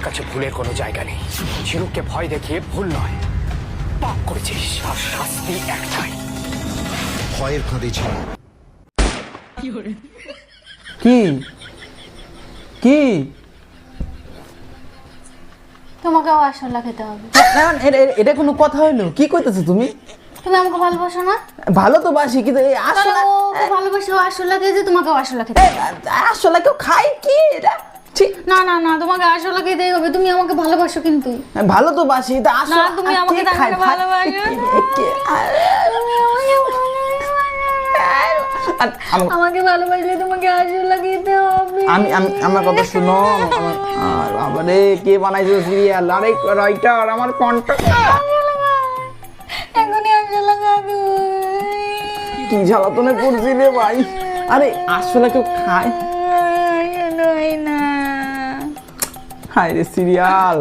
কাছে ভুলের কোনো জায়গা নেই। ঝিনুককে ভয় দেখিয়ে ভুল নয়, পাপ করেছিস আর শাস্তি একটাই। ভয়ের ফাঁদে ছিল। কি কি তোমাকেও আসলা খেতে হবে। না, এটা কোনো কথা হইলো? কি কইতেছো তুমি? তুমি আমাকে ভালোবাসো না? ভালো তো বাসি, কিন্তু এই আসলে ওকে ভালোবাসো, আসলা খেতে, তোমাকেও আসলা খেতে হবে। আসলে কেউ খায় কি এটা? ঠিক না না না, তোমাকে আসলা খেতেই হবে। তুমি আমাকে ভালোবাসো কিন্তু। ভালো তো বাসি, তা আসলে না, তুমি আমাকে কে তার খায়? মানে ভালোবাসো। আমাকে ভালোবাসলে তোমাকে আসলা খেতে হবে। আমি আমার কথা শুনো। বাবারে, কে বানাইছো সিরিয়াল? আরে রাইটার আমার কন্ট্যাক্ট এখনই আসলা খাবো। কি জ্বালাতনে করছি রে ভাই। আরে আসলে কেউ খায়? না হায় রে সিরিয়াল।